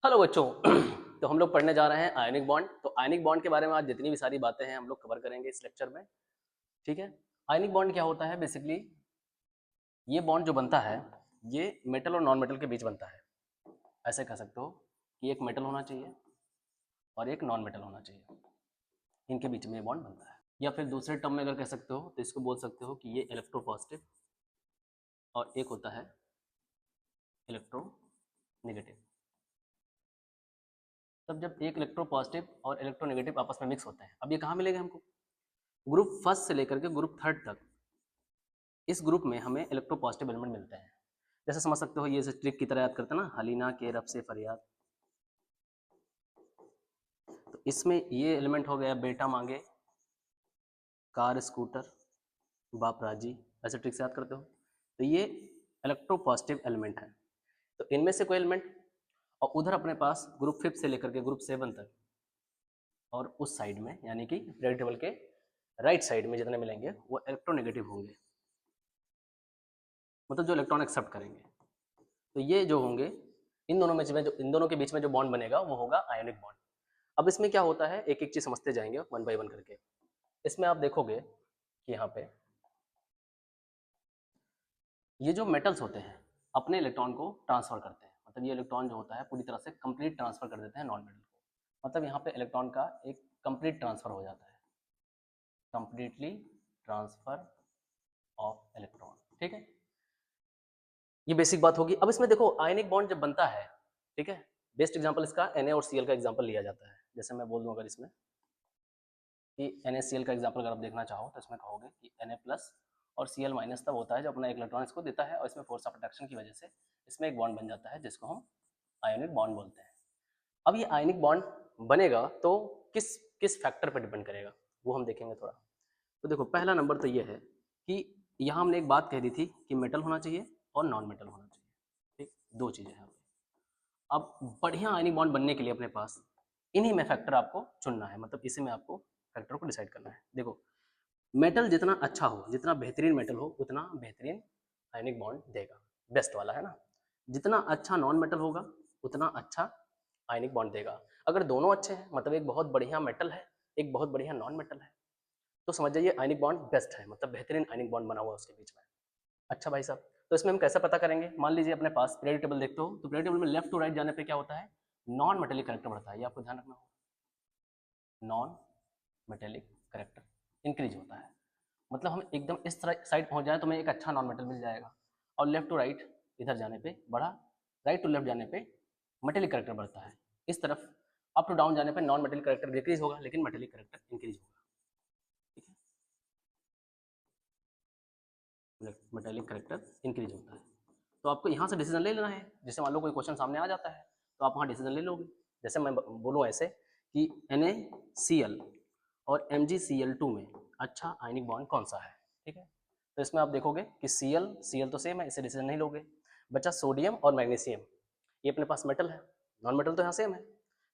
Hello बच्चों। तो हम लोग पढ़ने जा रहे हैं आयनिक बॉन्ड। तो आयनिक बॉन्ड के बारे में आज जितनी भी सारी बातें हैं हम लोग कवर करेंगे इस लेक्चर में। ठीक है। आयनिक बॉन्ड क्या होता है? बेसिकली ये बॉन्ड जो बनता है ये मेटल और नॉन मेटल के बीच बनता है। ऐसे कह सकते हो कि एक मेटल होना चाहिए और एक नॉन मेटल होना चाहिए, इनके बीच में ये बॉन्ड बनता है। या फिर दूसरे टर्म में अगर कह सकते हो तो इसको बोल सकते हो कि ये इलेक्ट्रोपॉजिटिव और एक होता है इलेक्ट्रोनेगेटिव। तब जब एक इलेक्ट्रोपॉजिटिव और इलेक्ट्रोनेगेटिव आपस में मिक्स होते हैं, अब ये कहाँ मिलेगा हमको? ग्रुप फर्स्ट से लेकर के ग्रुप थर्ड तक इस ग्रुप में हमें इलेक्ट्रोपॉजिटिव एलिमेंट मिलते हैं। जैसे समझ सकते हो, ये ट्रिक की तरह याद करते हैं ना, हलीना के रब से फरियाद। तो इसमें ये एलिमेंट हो गया बेटा मांगे कार स्कूटर बाप राजी, ऐसे ट्रिक से याद करते हो। तो ये इलेक्ट्रोपॉजिटिव एलिमेंट है। तो इनमें से कोई एलिमेंट, और उधर अपने पास ग्रुप फिफ्थ से लेकर के ग्रुप सेवन तक और उस साइड में यानी कि पीरियोडिक टेबल के राइट साइड में जितने मिलेंगे वो इलेक्ट्रोनेगेटिव होंगे, मतलब जो इलेक्ट्रॉन एक्सेप्ट करेंगे। तो ये जो होंगे इन दोनों के बीच में जो बॉन्ड बनेगा वो होगा आयनिक बॉन्ड। अब इसमें क्या होता है एक एक चीज समझते जाएंगे वन बाय वन करके। इसमें आप देखोगे कि यहाँ पे ये जो मेटल्स होते हैं अपने इलेक्ट्रॉन को ट्रांसफर करते हैं, मतलब ये इलेक्ट्रॉन जो होता है पूरी तरह से कंप्लीट ट्रांसफर कर देते हैं नॉन मेटल को। मतलब यहाँ पे इलेक्ट्रॉन का एक कंप्लीट ट्रांसफर हो जाता है, कंप्लीटली ट्रांसफर ऑफ इलेक्ट्रॉन। ठीक है, ये बेसिक बात होगी। अब इसमें देखो आयनिक बॉन्ड जब बनता है, ठीक है, बेस्ट एग्जांपल इसका Na और Cl का एग्जांपल लिया जाता है। जैसे मैं बोल दूं अगर इसमें कि NaCl का एग्जांपल अगर आप देखना चाहो तो इसमें कहोगे कि Na प्लस और Cl माइनस तब होता है जब अपना एक इलेक्ट्रॉन इसको देता है और इसमें फोर्स ऑफ अट्रैक्शन की वजह से इसमें एक बॉन्ड बन जाता है जिसको हम आयनिक बॉन्ड बोलते हैं। अब ये आयनिक बॉन्ड बनेगा तो किस किस फैक्टर पर डिपेंड करेगा वो हम देखेंगे थोड़ा। तो देखो पहला नंबर तो ये है कि यहाँ हमने एक बात कह दी थी कि मेटल होना चाहिए और नॉन मेटल होना चाहिए। ठीक, दो चीज़ें हैं। अब बढ़िया आयनिक बॉन्ड बनने के लिए अपने पास इन्हीं में फैक्टर आपको चुनना है, मतलब इसी में आपको फैक्टर को डिसाइड करना है। देखो मेटल जितना अच्छा हो, जितना बेहतरीन मेटल हो उतना बेहतरीन आयनिक बॉन्ड देगा, बेस्ट वाला है ना। जितना अच्छा नॉन मेटल होगा उतना अच्छा आयनिक बॉन्ड देगा। अगर दोनों अच्छे हैं मतलब एक बहुत बढ़िया मेटल है एक बहुत बढ़िया नॉन मेटल है तो समझ जाइए आयनिक बॉन्ड बेस्ट है, मतलब बेहतरीन आयनिक बॉन्ड बना हुआ है उसके बीच में। अच्छा भाई साहब, तो इसमें हम कैसे पता करेंगे? मान लीजिए अपने पास पीरियोडिक टेबल देखते हो तो पीरियोडिक टेबल में लेफ्ट टू राइट जाने पे क्या होता है, नॉन मेटेलिक करेक्टर बढ़ता है, ये आपको ध्यान रखना होगा। नॉन मेटेलिक करेक्टर इंक्रीज होता है, मतलब हम एकदम इस तरह साइड पहुंच जाए तो हमें एक अच्छा नॉन मेटल मिल जाएगा। और लेफ्ट टू राइट इधर जाने पे बढ़ा, राइट टू लेफ्ट जाने पे मेटेलिक करेक्टर बढ़ता है। इस तरफ अप टू डाउन जाने पे नॉन मेटेलिक करेक्टर डिक्रीज होगा लेकिन मेटेलिक करेक्टर इंक्रीज होगा। ठीक है, मेटेलिक करेक्टर इंक्रीज होता है। तो आपको यहाँ से डिसीजन ले लेना है। जैसे मान लो कोई क्वेश्चन सामने आ जाता है तो आप वहाँ डिसीजन ले लोगे। जैसे मैं बोलूँ ऐसे कि NaCl और MgCl2 में अच्छा आयनिक बॉन्ड कौन सा है। ठीक है, तो इसमें आप देखोगे कि Cl तो सेम है, इसे डिसीजन नहीं लोगे। बचा सोडियम और मैग्नीशियम, ये अपने पास मेटल है, नॉन मेटल तो यहाँ सेम है।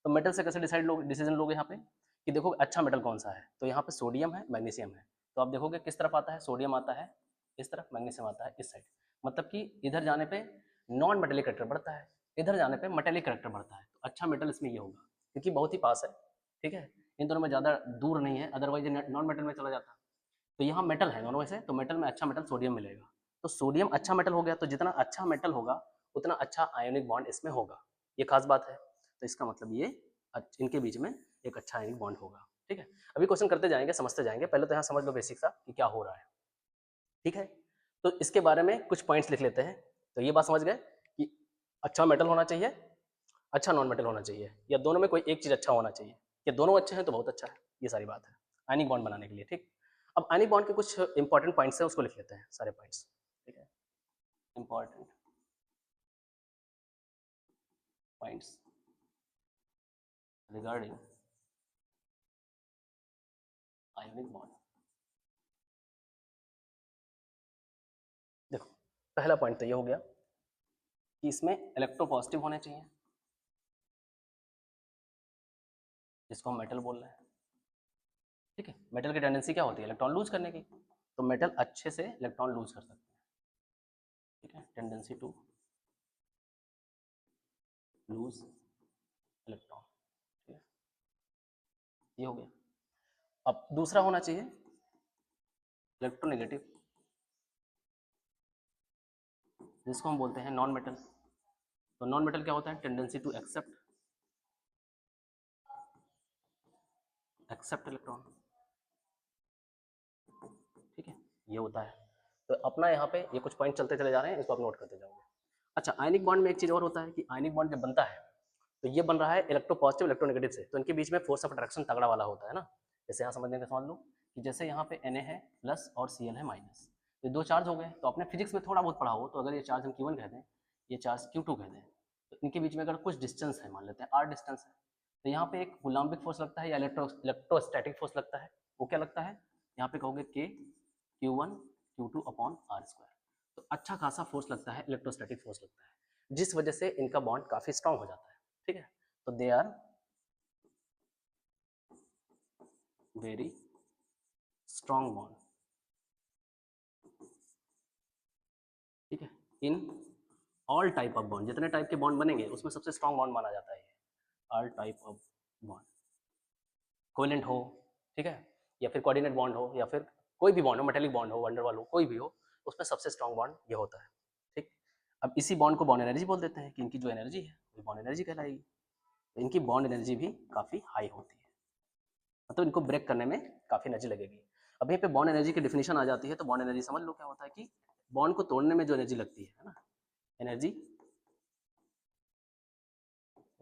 तो मेटल से कैसे डिसीजन लोगे यहाँ पे कि देखो अच्छा मेटल कौन सा है, तो यहाँ पे सोडियम है मैग्नीशियम है। तो आप देखोगे किस तरफ आता है, सोडियम आता है इस तरफ, मैग्नीशियम आता है इस साइड। मतलब कि इधर जाने पे नॉन मेटेलिक करेक्टर बढ़ता है, इधर जाने पे मेटेलिक करेक्टर बढ़ता है। तो अच्छा मेटल इसमें ये होगा क्योंकि बहुत ही पास है। ठीक है, इन दोनों में ज़्यादा दूर नहीं है, अदरवाइज नॉन मेटल में चला जाता। तो यहाँ मेटल है दोनों में से, तो मेटल में अच्छा मेटल सोडियम मिलेगा। तो सोडियम अच्छा मेटल हो गया, तो जितना अच्छा मेटल होगा उतना अच्छा आयोनिक बॉन्ड इसमें होगा। ये खास बात है। तो इसका मतलब ये इनके बीच में एक अच्छा आयोनिक बॉन्ड होगा। ठीक है, अभी क्वेश्चन करते जाएंगे समझते जाएंगे, पहले तो यहाँ समझ लो बेसिक सा कि क्या हो रहा है। ठीक है, तो इसके बारे में कुछ पॉइंट्स लिख लेते हैं। तो ये बात समझ गए कि अच्छा मेटल होना चाहिए, अच्छा नॉन मेटल होना चाहिए, या दोनों में कोई एक चीज़ अच्छा होना चाहिए, या दोनों अच्छे हैं तो बहुत अच्छा है। ये सारी बात है आयनिक बॉन्ड बनाने के लिए। ठीक, अब आयनिक बॉन्ड के कुछ इंपॉर्टेंट पॉइंट्स हैं उसको लिख लेते हैं सारे पॉइंट्स। ठीक है, important points regarding ionic bond. देखो पहला पॉइंट तो ये हो गया कि इसमें इलेक्ट्रोपॉजिटिव होने चाहिए, जिसको हम मेटल बोल रहे हैं। ठीक है, मेटल की टेंडेंसी क्या होती है, इलेक्ट्रॉन लूज करने की। तो मेटल अच्छे से इलेक्ट्रॉन लूज कर सकते हैं। ठीक है, टेंडेंसी टू लूज इलेक्ट्रॉन, ठीक है, ये हो गया। अब दूसरा होना चाहिए इलेक्ट्रोनेगेटिव, जिसको हम बोलते हैं नॉन मेटल। तो नॉन मेटल क्या होता है? टेंडेंसी टू एक्सेप्ट इलेक्ट्रॉन, ठीक है, ये होता है। तो अपना यहाँ पे ये कुछ पॉइंट चलते चले जा रहे हैं, इसको आप नोट करते जाओगे। अच्छा, आयनिक बॉन्ड में एक चीज़ और होता है कि आयनिक बॉन्ड जब बनता है तो ये बन रहा है इलेक्ट्रो पॉजिटिव इलेक्ट्रोनेगेटिव से, तो इनके बीच में फोर्स ऑफ अट्रैक्शन तगड़ा वाला होता है ना। जैसे यहाँ समझने का समझ लो कि जैसे यहाँ पे Na है प्लस और Cl है माइनस, ये दो चार्ज हो गए। तो आपने फिजिक्स में थोड़ा बहुत पढ़ा हो, तो अगर ये चार्ज हम Q1 कहते हैं, ये चार्ज Q2 कहते हैं, तो इनके बीच में अगर कुछ डिस्टेंस है, मान लेते हैं r डिस्टेंस है, तो यहाँ पे एक कूलाम्बिक फोर्स लगता है या इलेक्ट्रोस्टैटिक फोर्स लगता है। वो क्या लगता है? यहाँ पे कहोगे K Q1 Q2 upon r square. तो अच्छा खासा फोर्स लगता है, इलेक्ट्रोस्टैटिक फोर्स लगता है, जिस वजह से इनका बॉन्ड काफी स्ट्रांग हो जाता है, ठीक है। तो they are very strong bond, ठीक है। In all type of bond, जितने टाइप के बॉन्ड बनेंगे उसमें सबसे स्ट्रांग बॉन्ड माना जाता है all type of bond. Covalent हो, ठीक है, या फिर कोऑर्डिनेट बॉन्ड हो, या फिर कोई भी बॉन्ड हो, मेटेलिक बॉन्ड हो, वंडरवाल हो, कोई भी हो, उसमें सबसे स्ट्रांग बॉन्ड ये होता है, ठीक। अब इसी बॉन्ड को बॉन्ड एनर्जी बोल देते हैं कि इनकी जो एनर्जी है वो बॉन्ड एनर्जी कहलाएगी। तो इनकी बॉन्ड एनर्जी भी काफ़ी हाई होती है, मतलब इनको ब्रेक करने में काफ़ी एनर्जी लगेगी। अब यहीं पे बॉन्ड एनर्जी की डिफिनेशन आ जाती है, तो बॉन्ड एनर्जी समझ लो क्या होता है कि बॉन्ड को तोड़ने में जो एनर्जी लगती है ना, energy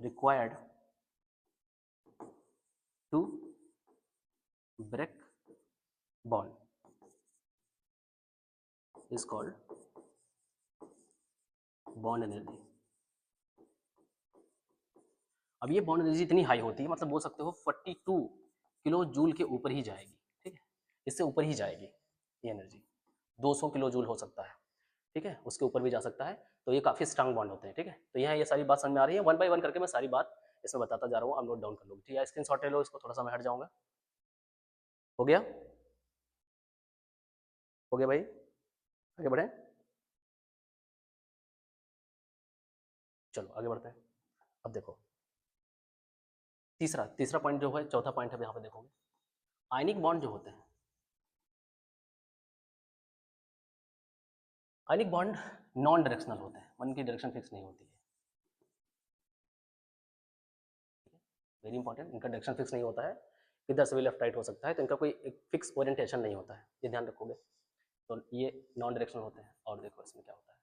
required to break bond is called bond energy। अब ये बॉन्ड एनर्जी इतनी हाई होती है, मतलब बोल सकते हो 42 किलो जूल के ऊपर ही जाएगी, ठीक है, इससे ऊपर ही जाएगी ये एनर्जी, 200 किलो जूल हो सकता है, ठीक है, उसके ऊपर भी जा सकता है। तो ये काफ़ी स्ट्रांग बॉन्ड होते हैं, ठीक है। तो यहाँ ये सारी बात समझ में आ रही है, वन बाय वन करके मैं सारी बात इसमें बताता जा रहा हूँ, आप नोट डाउन कर लो, ठीक है। स्क्रीन शॉट ले लो इसको, थोड़ा सा मैं हट जाऊँगा। हो गया? हो गया भाई, आगे बढ़े, चलो आगे बढ़ते हैं। अब देखो तीसरा तीसरा पॉइंट जो है, चौथा पॉइंट है यहाँ पे देखोगे, आयनिक बॉन्ड जो होते हैं, आयनिक बॉन्ड नॉन डायरेक्शनल होते हैं, उनकी डायरेक्शन फिक्स नहीं होती है, वेरी इंपॉर्टेंट, इनका डायरेक्शन फिक्स नहीं होता है, किधर से भी लेफ्ट राइट हो सकता है, तो इनका कोई एक फिक्स ओरिएंटेशन नहीं होता है, ये ध्यान रखोगे। तो ये नॉन डायरेक्शनल होते हैं। और देखो इसमें क्या होता है,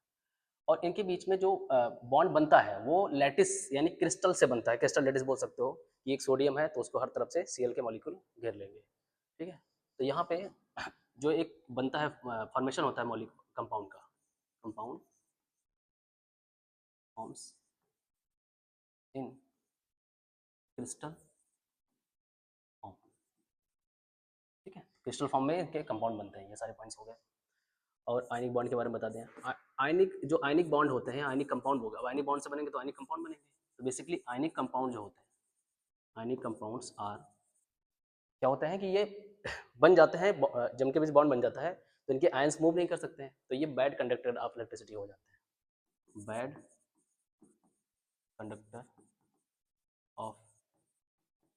और इनके बीच में जो बॉन्ड बनता है वो लैटिस यानी क्रिस्टल से बनता है, क्रिस्टल लैटिस बोल सकते हो कि एक सोडियम है तो उसको हर तरफ से Cl के मॉलिक्यूल घेर लेंगे, ठीक है। तो यहाँ पे जो एक बनता है, फॉर्मेशन होता है मॉलिक्यूल कंपाउंड का, compound forms in crystal form, ठीक है, क्रिस्टल फॉर्म में इनके कंपाउंड बनते हैं। ये सारे पॉइंट्स हो गए। और आयनिक बॉन्ड के बारे में बता दें, आयनिक जो आयनिक बॉन्ड होते हैं, आयनिक कंपाउंड होगा, अब आयनिक बॉन्ड से बनेंगे तो आयनिक कंपाउंड बनेंगे। तो बेसिकली आयनिक कंपाउंड जो होते हैं, आयनिक कंपाउंड्स आर क्या होता है कि ये बन जाते हैं, जम के बीच बॉन्ड बन जाता है, तो इनके आयंस मूव नहीं कर सकते हैं, तो ये बैड कंडक्टर ऑफ इलेक्ट्रिसिटी हो जाते हैं, बैड कंडक्टर ऑफ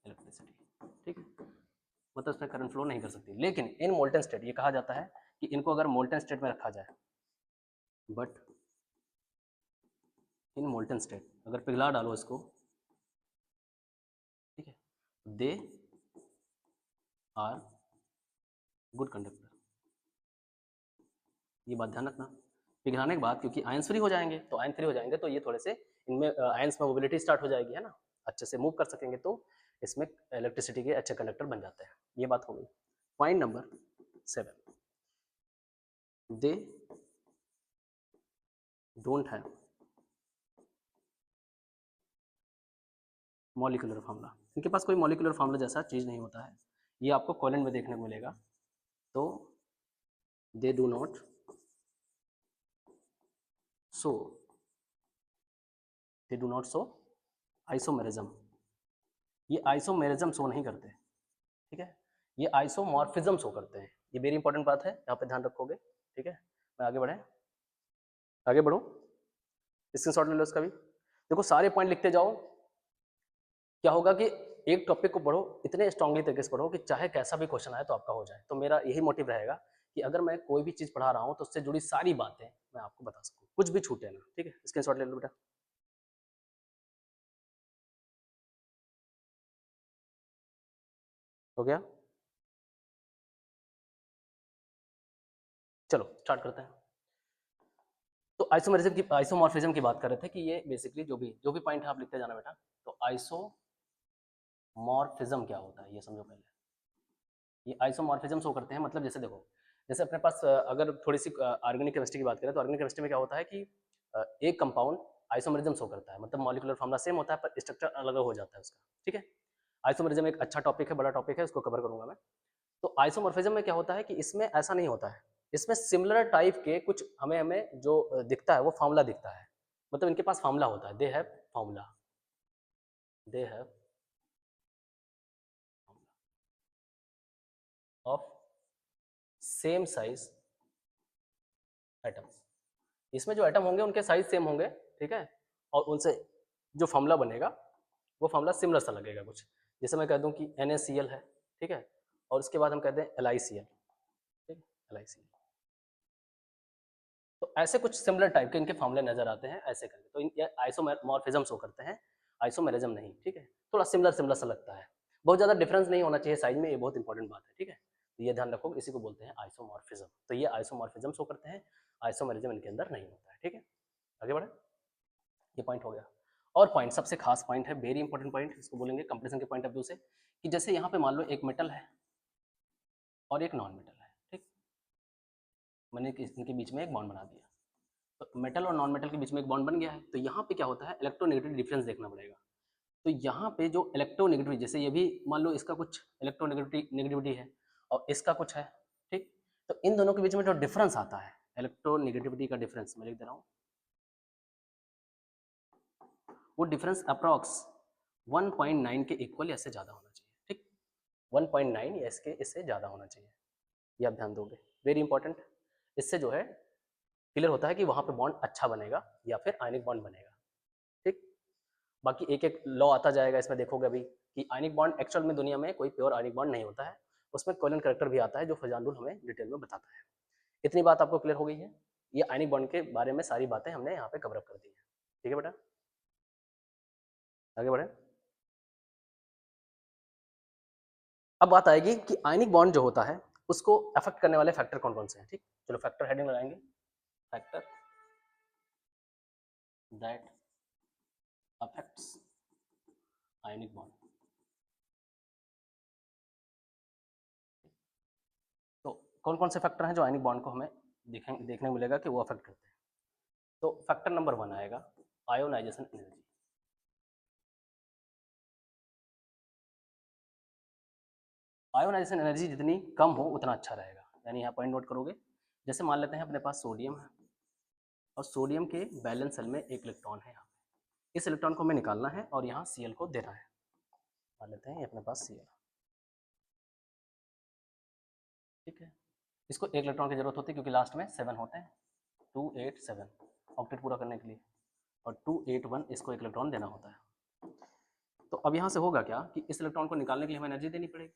इलेक्ट्रिसिटी, ठीक है, मतलब इसमें करंट फ्लो नहीं कर सकती। लेकिन इन मोल्टन स्टेट ये कहा जाता है कि इनको अगर मोल्टन स्टेट में रखा जाए, बट इन मोल्टन स्टेट अगर पिघला डालो इसको, ठीक है, दे आर गुड कंडक्टर। ये बात ध्यान रखना, पिघलाने के बाद क्योंकि आयंस फ्री हो जाएंगे, तो आयन फ्री हो जाएंगे तो ये थोड़े से इनमें आयंस में मोबिलिटी स्टार्ट हो जाएगी, है ना, अच्छे से मूव कर सकेंगे, तो इसमें इलेक्ट्रिसिटी के अच्छे कंडक्टर बन जाते हैं। ये बात हो गई। Point number 7, they don't have molecular formula, इनके पास कोई मॉलिक्यूलर फार्मूला जैसा चीज़ नहीं होता है, ये आपको कोवेलेंट में देखने को मिलेगा। तो they do not show, they do not show isomerism, ये आइसोमेरिज्म शो नहीं करते, ठीक है, ये आइसोमॉर्फिज्म शो करते हैं। ये वेरी इंपॉर्टेंट बात है, यहाँ पे ध्यान रखोगे, ठीक है। मैं आगे बढ़े, आगे बढ़ूँ, स्क्रीन शॉट ले लो इसका भी। देखो सारे पॉइंट लिखते जाओ, क्या होगा कि एक टॉपिक को पढ़ो, इतने स्ट्रांगली तरीके से पढ़ो कि चाहे कैसा भी क्वेश्चन आए तो आपका हो जाए। तो मेरा यही मोटिव रहेगा कि अगर मैं कोई भी चीज़ पढ़ा रहा हूँ तो उससे जुड़ी सारी बातें मैं आपको बता सकूँ, कुछ भी छूटे ना। ठीक है, स्क्रीनशॉट ले लो बेटा। हो गया? चलो स्टार्ट करते हैं। तो आइसोमॉर्फिज्म की बात कर रहे थे कि ये बेसिकली जो भी पॉइंट है आप लिखते जाना बेटा। तो आइसोमॉर्फिज्म क्या होता है ये समझो पहले। ये आइसोमॉर्फिज्म शो करते हैं, मतलब जैसे देखो, जैसे अपने पास अगर थोड़ी सी ऑर्गेनिक केमिस्ट्री की बात करें तो ऑर्गेनिक केमिस्ट्री में क्या होता है कि एक कंपाउंड आइसोमरिज्म शो करता है, मतलब मॉलिक्यूलर फॉर्मूला सेम होता है पर स्ट्रक्चर अलग अलग हो जाता है उसका। ठीक है, आइसोमरिज्म एक अच्छा टॉपिक है, बड़ा टॉपिक है, उसको कवर करूंगा मैं। तो आइसोमॉर्फिज्म में क्या होता है कि इसमें ऐसा नहीं होता है, इसमें सिमिलर टाइप के कुछ हमें हमें जो दिखता है वो फार्मूला दिखता है, मतलब इनके पास फार्मूला होता है, they have formula, they have of same size atoms. इसमें जो एटम होंगे उनके साइज सेम होंगे, ठीक है, और उनसे जो फार्मूला बनेगा वो फार्मूला सिमिलर सा लगेगा कुछ। जैसे मैं कह दूं कि NaCl है, ठीक है, और उसके बाद हम कहते हैं LiCl, ठीक है, LiCl। तो ऐसे कुछ सिमिलर टाइप के इनके फार्मूले नजर आते हैं ऐसे करके, तो ये आइसोमॉर्फिज्म शो करते हैं, आइसोमेरिज्म नहीं। ठीक है, थोड़ा सिमिलर सिमिलर सा लगता है, बहुत ज़्यादा डिफरेंस नहीं होना चाहिए साइज में, ये बहुत इंपॉर्टेंट बात है। ठीक है, तो ये ध्यान रखो, इसी को बोलते हैं आइसोमॉर्फिज्म। तो ये आइसोमॉर्फिज्म शो करते हैं, आइसोमेरिज्म इनके अंदर नहीं होता है। ठीक है, आगे बढ़े, ये पॉइंट हो गया। और पॉइंट सबसे खास पॉइंट है, वेरी इंपॉर्टेंट पॉइंट, इसको बोलेंगे कंपैरिजन के पॉइंट ऑफ व्यू से, कि जैसे यहाँ पे मान लो एक मेटल है और एक नॉन मेटल है, ठीक, मैंने इनके बीच में एक बॉन्ड बना दिया। तो मेटल और नॉन मेटल के बीच में एक बॉन्ड बन गया है, तो यहाँ पे क्या होता है, इलेक्ट्रोनेगेटिव डिफरेंस देखना पड़ेगा। तो यहाँ पे जो इलेक्ट्रोनेगेटिविटी, जैसे ये भी मान लो इसका कुछ इलेक्ट्रोनेगेटिविटी है और इसका कुछ है, ठीक, तो इन दोनों के बीच में जो डिफरेंस आता है, इलेक्ट्रोनेगेटिविटी का डिफरेंस मैं लिख दे रहा हूँ, वो डिफरेंस अप्रॉक्स 1.9 के इक्वल या इससे ज़्यादा होना चाहिए। ठीक, 1.9 या इससे ज़्यादा होना चाहिए, ये आप ध्यान दोगे, वेरी इंपॉर्टेंट। इससे जो है क्लियर होता है कि वहाँ पे बॉन्ड अच्छा बनेगा या फिर आयनिक बॉन्ड बनेगा। ठीक, बाकी एक एक लॉ आता जाएगा इसमें, देखोगे अभी कि आयनिक बॉन्ड एक्चुअल में दुनिया में कोई प्योर आयनिक बॉन्ड नहीं होता है, उसमें कोलन करेक्टर भी आता है जो फजानुल हमें डिटेल में बताता है। इतनी बात आपको क्लियर हो गई है, ये आयनिक बॉन्ड के बारे में सारी बातें हमने यहाँ पे कवर अप कर दी है। ठीक है बेटा, आगे बढ़े। अब बात आएगी कि आयनिक बॉन्ड जो होता है उसको अफेक्ट करने वाले फैक्टर कौन कौन से हैं। ठीक, चलो फैक्टर हेडिंग लगाएंगे, factor that affects ionic bond. तो कौन कौन से फैक्टर हैं जो आयनिक बॉन्ड को हमें देखने को मिलेगा कि वो अफेक्ट करते हैं। तो फैक्टर नंबर 1 आएगा आयोनाइजेशन एनर्जी। आयोनाइजेशन एनर्जी जितनी कम हो उतना अच्छा रहेगा, यानी यहाँ पॉइंट नोट करोगे। जैसे मान लेते हैं अपने पास सोडियम है और सोडियम के बैलेंस सेल में एक इलेक्ट्रॉन है, यहाँ इस इलेक्ट्रॉन को हमें निकालना है और यहाँ Cl को देना है। मान लेते हैं ये अपने पास Cl, ठीक है, इसको एक इलेक्ट्रॉन की जरूरत होती है क्योंकि लास्ट में 7 होते हैं, 2 8 7 ऑक्टेट पूरा करने के लिए, और 2 8 1 इसको एक इलेक्ट्रॉन देना होता है। तो अब यहाँ से होगा क्या कि इस इलेक्ट्रॉन को निकालने के लिए हमें एनर्जी देनी पड़ेगी।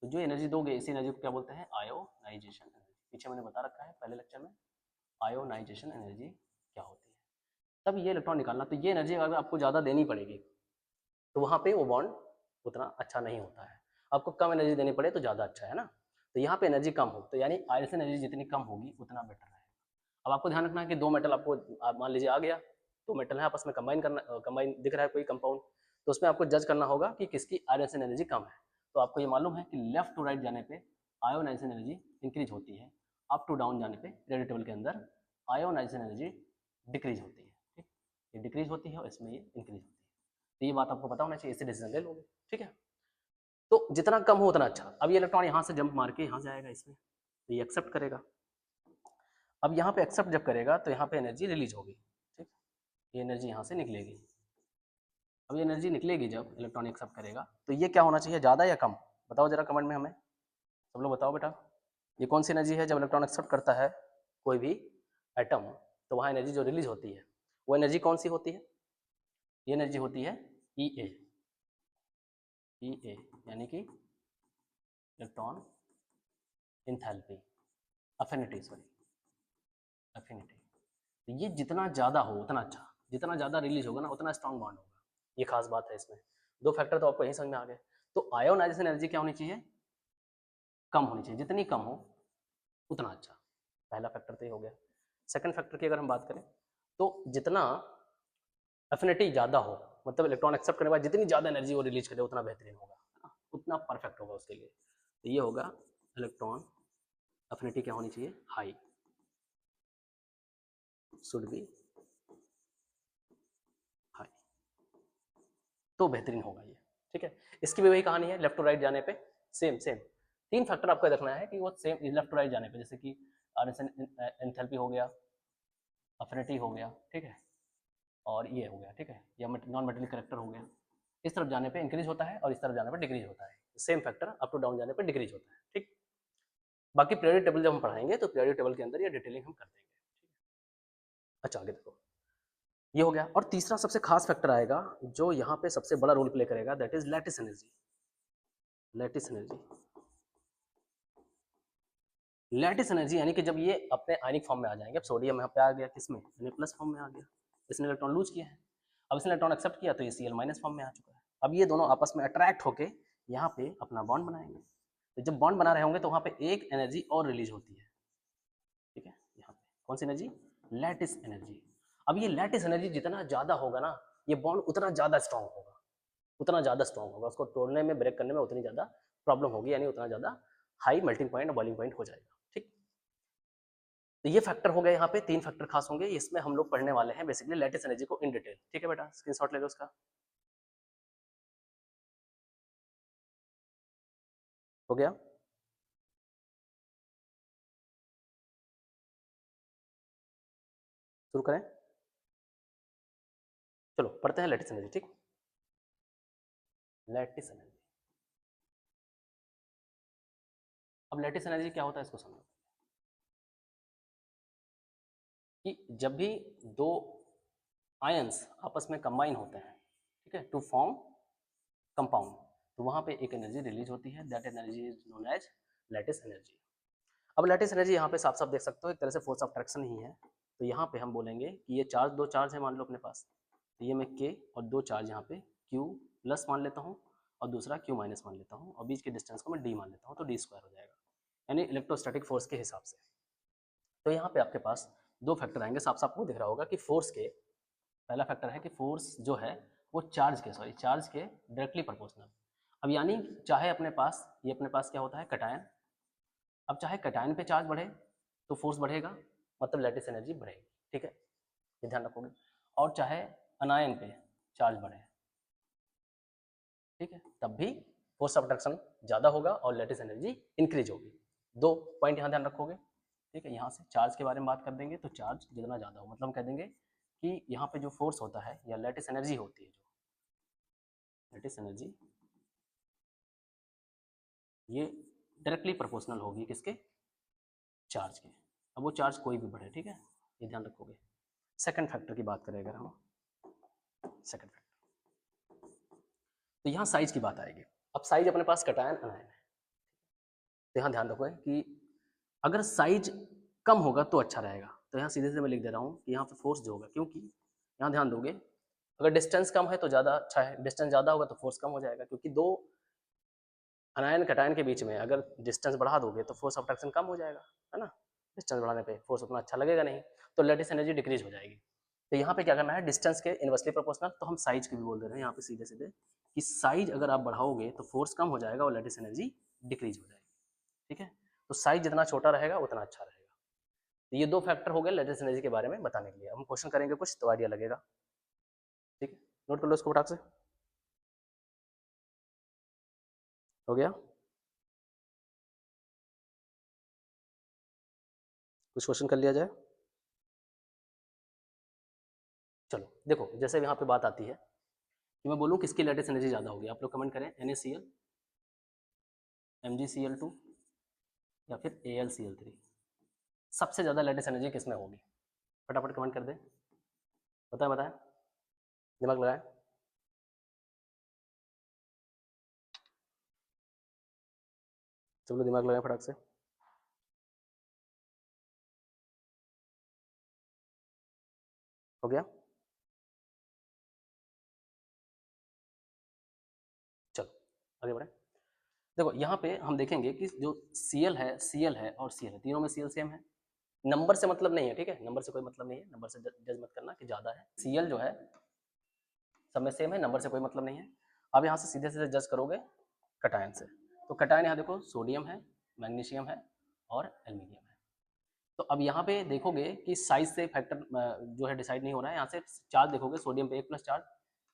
तो जो एनर्जी दोगे इसी एनर्जी को क्या बोलते हैं, आयोनाइजेशन एनर्जी। पीछे मैंने बता रखा है पहले लेक्चर में आयोनाइजेशन एनर्जी क्या होती है। तब ये इलेक्ट्रॉन निकालना, तो ये एनर्जी अगर आपको ज़्यादा देनी पड़ेगी तो वहाँ पे वो बॉन्ड उतना अच्छा नहीं होता है, आपको कम एनर्जी देनी पड़े तो ज़्यादा अच्छा है ना। तो यहाँ पे एनर्जी कम हो तो यानी आयरन एनर्जी जितनी कम होगी उतना बेटर रहेगा। अब आपको ध्यान रखना है कि दो मेटल आपको मान लीजिए आ गया, दो मेटल है आपस में कंबाइन दिख रहा है कोई कंपाउंड, तो उसमें आपको जज करना होगा कि किसकी आयरन एनर्जी कम है। तो आपको ये मालूम है कि लेफ्ट टू राइट जाने पे आयोनाइजेशन एनर्जी इंक्रीज होती है, अप टू डाउन जाने पे पीरियोडिक टेबल के अंदर आयोनाइजेशन एनर्जी डिक्रीज होती है। ठीक, ये डिक्रीज होती है और इसमें ये इंक्रीज होती है। तो ये बात आपको पता होना चाहिए, इससे डिसीजन ले लोगे। ठीक है, तो जितना कम हो उतना अच्छा। अब ये इलेक्ट्रॉन यहाँ से जंप मार के यहाँ जाएगा इसमें, तो ये एक्सेप्ट करेगा। अब यहाँ पे एक्सेप्ट जब करेगा तो यहाँ पे एनर्जी रिलीज होगी, ठीक, ये एनर्जी यहाँ से निकलेगी। अब ये एनर्जी निकलेगी जब इलेक्ट्रॉन एक्सेप्ट करेगा तो ये क्या होना चाहिए, ज़्यादा या कम, बताओ जरा कमेंट में हमें, सब लोग बताओ बेटा। ये कौन सी एनर्जी है, जब इलेक्ट्रॉन एक्सेप्ट करता है कोई भी एटम तो वहाँ एनर्जी जो रिलीज होती है वो एनर्जी कौन सी होती है, ये एनर्जी होती है ई ए। ई ए यानी कि electron enthalpy, affinity, sorry affinity. तो ये जितना ज़्यादा हो उतना अच्छा, जितना ज़्यादा रिलीज होगा ना उतना स्ट्रॉन्ग बॉन्ड होगा। ये खास बात है इसमें। दो फैक्टर तो आपको यही समझ में आ गए। तो आयोनाइजेशन एनर्जी क्या होनी चाहिए? कम होनी चाहिए, जितनी कम हो उतना अच्छा। पहला फैक्टर तो ये हो गया। सेकंड फैक्टर की अगर हम बात करें तो जितना एफिनिटी ज़्यादा हो, मतलब इलेक्ट्रॉन एक्सेप्ट करने के बाद जितनी ज़्यादा एनर्जी वो रिलीज करे उतना बेहतरीन होगा, है ना, उतना परफेक्ट होगा उसके लिए। तो ये होगा इलेक्ट्रॉन एफिनिटी क्या होनी चाहिए? हाई, शुड बी हाई, तो बेहतरीन होगा ये। ठीक है, इसकी भी वही कहानी है, लेफ्ट टू राइट जाने पे सेम सेम तीन फैक्टर आपको रखना है कि वो सेम लेफ्ट टू राइट जाने पे, जैसे कि एंथैल्पी हो गया, अफिनिटी हो गया, ठीक है, और ये हो गया, ठीक है, या नॉन मेटेलिक करेक्टर हो गया। इस तरफ जाने पे इंक्रीज होता है और इस तरफ जाने पे डिक्रीज होता है। Same factor up to down जाने पे डिक्रीज होता है। ठीक, बाकी पीरियोडिक टेबल जब हम पढ़ाएंगे तो पीरियोडिक टेबल के अंदर ये डिटेलिंग हम कर देंगे। अच्छा, आगे देखो, ये हो गया। और तीसरा सबसे खास फैक्टर आएगा जो यहाँ पे सबसे बड़ा रोल प्ले करेगा, that is lattice energy. Lattice energy, lattice energy यानी कि जब ये अपने आयनिक फॉर्म में आ जाएंगे। अब सोडियम यहाँ पे आ गया, किसमें? Na+ फॉर्म में आ गया, इसने इलेक्ट्रॉन लूज किया है। अब इसने इलेक्ट्रॉन एक्सेप्ट किया तो ये Cl- फॉर्म में आ चुका है। अब ये दोनों आपस में अट्रैक्ट होके यहाँ पे अपना बॉन्ड बनाएंगे। तो जब बॉन्ड बना रहे होंगे तो वहाँ पे एक एनर्जी और रिलीज होती है। ठीक है, यहाँ पे कौन सी एनर्जी? Lattice energy. अब ये लैटिस एनर्जी जितना ज़्यादा होगा ना, ये बॉन्ड उतना ज़्यादा स्ट्रॉन्ग होगा, उतना ज़्यादा स्ट्रॉन्ग होगा, उसको तोड़ने में, ब्रेक करने में उतनी ज़्यादा प्रॉब्लम होगी, यानी उतना ज़्यादा हाई मेल्टिंग पॉइंट और बॉइलिंग पॉइंट हो जाएगा। ठीक, तो ये फैक्टर हो गए, यहाँ पे तीन फैक्टर खास होंगे, इसमें हम लोग पढ़ने वाले हैं बेसिकली लैटिस एनर्जी को इन डिटेल। ठीक है बेटा, स्क्रीनशॉट ले लो उसका। हो गया? शुरू करें? चलो पढ़ते हैं लैटिस एनर्जी। ठीक, लैटिस एनर्जी। अब लैटिस एनर्जी क्या होता है इसको समझो कि जब भी दो आयंस आपस में कंबाइन होते हैं, ठीक है, टू फॉर्म कंपाउंड, तो वहाँ पे एक एनर्जी रिलीज होती है, that energy is known as lattice energy. अब लैटिस एनर्जी यहाँ पे साफ साफ देख सकते हो, एक तरह से फोर्स ऑफ अट्रैक्शन ही है। तो यहाँ पे हम बोलेंगे कि ये चार्ज, दो चार्ज है मान लो अपने पास, तो ये मैं के और दो चार्ज यहाँ पे क्यू प्लस मान लेता हूँ और दूसरा क्यू माइनस मान लेता हूँ, और बीच के डिस्टेंस को मैं डी मान लेता हूँ, तो डी स्क्वायर हो जाएगा, यानी इलेक्ट्रोस्टैटिक फोर्स के हिसाब से। तो यहाँ पे आपके पास दो फैक्टर आएंगे, साफ साफ को दिख रहा होगा कि फोर्स के, पहला फैक्टर है कि फोर्स जो है वो चार्ज के, सॉरी चार्ज के डायरेक्टली प्रोपोर्शनल। अब यानी चाहे अपने पास, ये अपने पास क्या होता है? कटायन। अब चाहे कटायन पे चार्ज बढ़े तो फोर्स बढ़ेगा, मतलब लैटिस एनर्जी बढ़ेगी। ठीक है, ये ध्यान रखोगे। और चाहे अनायन पे चार्ज बढ़े, ठीक है, तब भी फोर्स ऑफ अट्रैक्शन ज़्यादा होगा और लैटिस एनर्जी इंक्रीज होगी। दो पॉइंट यहाँ ध्यान रखोगे। ठीक है, यहाँ से चार्ज के बारे में बात कर देंगे, तो चार्ज जितना ज़्यादा हो, मतलब हम कह देंगे कि यहाँ पे जो फोर्स होता है या लैटिस एनर्जी होती है, जो लैटिस एनर्जी, ये डायरेक्टली प्रोपोर्शनल होगी किसके? चार्ज के। अब वो चार्ज कोई भी बढ़े, ठीक है, ये ध्यान रखोगे। सेकंड फैक्टर की बात करें अगर हम, सेकंड फैक्टर, तो यहाँ साइज की बात आएगी। अब साइज अपने पास कटायन अनायन है, तो यहाँ ध्यान रखोगे कि अगर साइज कम होगा तो अच्छा रहेगा। तो यहाँ सीधे से मैं लिख दे रहा हूँ कि यहाँ पे फोर्स जो होगा, क्योंकि यहाँ ध्यान दोगे अगर डिस्टेंस कम है तो ज़्यादा अच्छा है, डिस्टेंस ज़्यादा होगा तो फोर्स कम हो जाएगा, क्योंकि दो अनायन कटायन के बीच में अगर डिस्टेंस बढ़ा दोगे तो फोर्स ऑफ अट्रैक्शन कम हो जाएगा, है ना, डिस्टेंस बढ़ाने पे फोर्स उतना अच्छा लगेगा नहीं, तो लैटिस एनर्जी डिक्रीज हो जाएगी। तो यहाँ पे क्या करना है? डिस्टेंस के इनवर्सली प्रोपोर्शनल, तो हम साइज की भी बोल दे रहे हैं यहाँ पे सीधे सीधे कि साइज अगर आप बढ़ाओगे तो फोर्स कम हो जाएगा और लैटिस एनर्जी डिक्रीज हो जाएगी। ठीक है, तो साइज जितना छोटा रहेगा उतना अच्छा रहेगा। तो ये दो फैक्टर हो गए लैटिस एनर्जी के बारे में बताने के लिए। हम क्वेश्चन करेंगे कुछ तो आइडिया लगेगा। ठीक है, नोट कर लो इसको फटाक से। हो गया? कुछ क्वेश्चन कर लिया जाए। चलो देखो, जैसे यहाँ पे बात आती है कि मैं बोलूँ किसकी लैटिस एनर्जी ज़्यादा होगी, आप लोग कमेंट करें, NaCl, MgCl2 या फिर AlCl3, सबसे ज़्यादा लैटिस एनर्जी किस में होगी? फटाफट कमेंट कर दें, बताएं बताएं, दिमाग लगाएं। चलो दिमाग लगाएं फटाक से। हो गया? चलो आगे बढ़े। देखो यहाँ पे हम देखेंगे कि जो Cl है और Cl है, तीनों में Cl सेम है। नंबर से मतलब नहीं है, ठीक है, नंबर से कोई मतलब नहीं है, नंबर से जज मत करना कि ज़्यादा है। Cl जो है सब में सेम है, नंबर से कोई मतलब नहीं है। अब यहाँ से सीधे सीधे जज करोगे कटायन से, तो कटायन यहाँ देखो सोडियम है, मैग्नीशियम है और एल्यूमिनियम है। तो अब यहाँ पे देखोगे कि साइज से फैक्टर जो है डिसाइड नहीं हो रहा है। यहाँ से चार्ज देखोगे, सोडियम पे 1+ चार्ज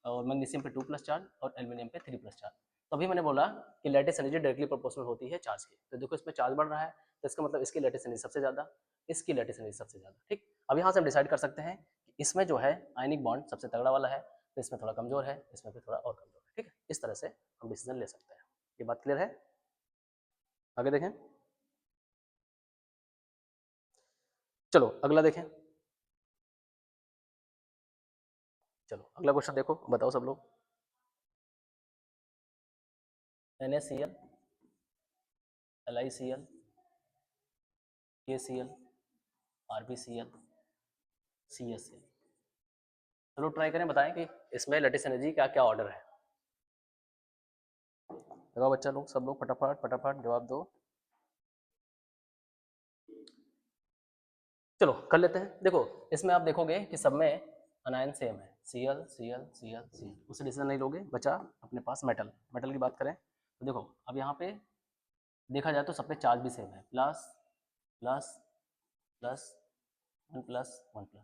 और मैग्नीशियम पे 2+ चार्ज और एल्यूमिनियम पे 3+ चार्ज। तभी मैंने बोला कि लैटिस एनर्जी डायरेक्टली प्रोपोर्शनल होती है चार्ज की। तो देखो इसमें चार्ज बढ़ रहा है, तो इसका मतलब इसकी लैटिस एनर्जी सबसे ज़्यादा, इसकी लैटिस एनर्जी सबसे ज़्यादा। ठीक, अब यहाँ से हम डिसाइड कर सकते हैं कि इसमें जो है आयनिक बॉन्ड सबसे तगड़ा वाला है, तो इसमें थोड़ा कमजोर है, इसमें फिर थोड़ा और कमजोर है। ठीक है, इस तरह से हम डिसीजन ले सकते हैं। ये बात क्लियर है? आगे देखें। चलो अगला देखें। चलो अगला क्वेश्चन देखो, बताओ सब लोग। NaCl, LiCl, KCl, RbCl, CSCl। चलो ट्राई करें, बताएं कि इसमें लैटिस एनर्जी का क्या ऑर्डर है। लगाओ बच्चा लोग, सब लोग फटाफट फटाफट जवाब दो। चलो कर लेते हैं। देखो इसमें आप देखोगे कि सब में अनायन सेम है, Cl Cl Cl Cl। उससे डिसीजन नहीं लोगे, बचा अपने पास मेटल। मेटल की बात करें तो देखो अब यहाँ पे देखा जाए तो सब पे चार्ज भी सेम है, प्लस प्लस प्लस 1+1+।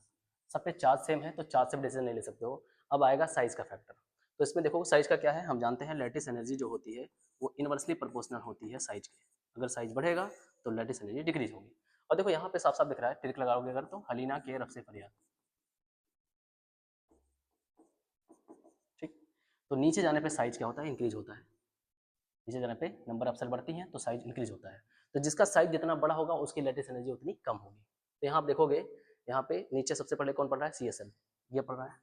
सब पे चार्ज सेम है, तो चार्ज से भी डिसीजन नहीं ले सकते हो। अब आएगा साइज का फैक्टर। तो इसमें देखो साइज का क्या है, हम जानते हैं लैटिस एनर्जी जो होती है वो इनवर्सली प्रोपोर्शनल होती है साइज के। अगर साइज बढ़ेगा तो लैटिस एनर्जी डिक्रीज होगी। और देखो यहाँ पे साफ साफ दिख रहा है, ट्रिक लगाओगे अगर तो हलीना के रफ से फरियाद। ठीक, तो नीचे जाने पे साइज क्या होता है, इंक्रीज होता है। नीचे जाने पे नंबर ऑफ सेल बढ़ती हैं तो साइज इंक्रीज होता है। तो जिसका साइज जितना बड़ा होगा उसकी लैटिस एनर्जी उतनी कम होगी। तो यहाँ आप देखोगे, यहाँ पे नीचे सबसे पहले कौन पढ़ रहा है, CSL, ये पढ़ रहा है।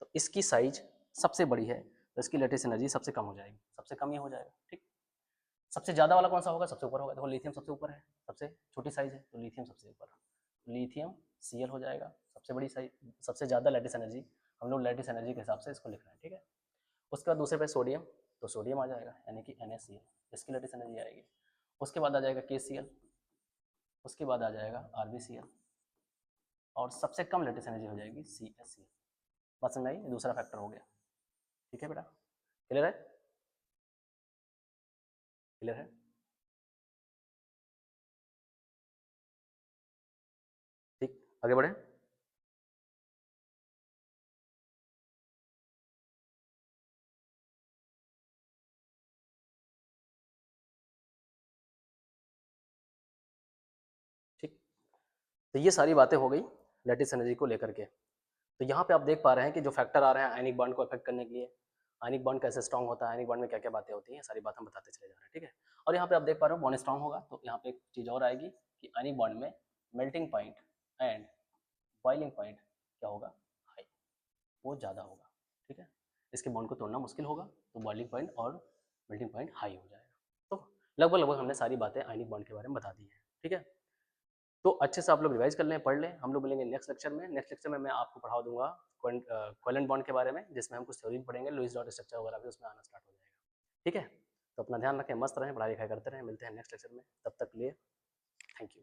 तो इसकी साइज सबसे बड़ी है, तो इसकी लैटिस एनर्जी सबसे कम हो जाएगी, सबसे कम ये हो जाएगा। ठीक, सबसे ज़्यादा वाला कौन सा होगा, सबसे ऊपर होगा। देखो लिथियम सबसे ऊपर है, सबसे छोटी साइज है, तो लिथियम सबसे ऊपर है। लिथियम Cl हो जाएगा, सबसे बड़ी साइज, सबसे ज़्यादा लैटिस एनर्जी। हम लोग लैटिस एनर्जी के हिसाब से इसको लिख रहे हैं। ठीक है, उसके बाद दूसरे पे सोडियम, तो सोडियम आ जाएगा यानी कि NaCl, इसकी लैटिस एनर्जी आएगी। उसके बाद आ जाएगा KCl, उसके बाद आ जाएगा RbCl और सबसे कम लैटिस एनर्जी हो जाएगी CSCl। बात समझ आई? दूसरा फैक्टर हो गया। ठीक है बेटा, क्लियर है? क्लियर है? ठीक, आगे बढ़े। ठीक, तो ये सारी बातें हो गई लैटिस एनर्जी को लेकर के। तो यहाँ पे आप देख पा रहे हैं कि जो फैक्टर आ रहे हैं आयनिक बॉन्ड को अफेक्ट करने के लिए, आयनिक बॉन्ड कैसे स्ट्रॉन्ग होता है, आयनिक बॉन्ड में क्या क्या बातें होती हैं, सारी बात हम बताते चले जा रहे हैं। ठीक है, और यहाँ पे आप देख पा रहे हो बॉन्ड स्ट्रॉन्ग होगा तो यहाँ पे एक चीज़ और आएगी कि आयनिक बॉन्ड में melting point and boiling point क्या होगा, हाई, वो ज़्यादा होगा। ठीक है, इसके बॉन्ड को तोड़ना मुश्किल होगा, तो बॉइलिंग पॉइंट और मेल्टिंग पॉइंट हाई हो जाएगा। तो लगभग लगभग हमने सारी बातें आयनिक बॉन्ड के बारे में बता दी है। ठीक है, तो अच्छे से आप लोग रिवाइज कर लें, पढ़ लें। हम लोग मिलेंगे नेक्स्ट लेक्चर में। नेक्स्ट लेक्चर में मैं आपको पढ़ा दूंगा कोवेलेंट बॉन्ड के बारे में, जिसमें हम कुछ थ्योरी पढ़ेंगे, लुईस डॉट स्ट्रक्चर वगैरह भी उसमें आना स्टार्ट हो जाएगा। ठीक है, तो अपना ध्यान रखें, मस्त रहें, पढ़ाई लिखाई करते रहें। मिलते हैं नेक्स्ट लेक्चर में, तब तक के लिए थैंक यू।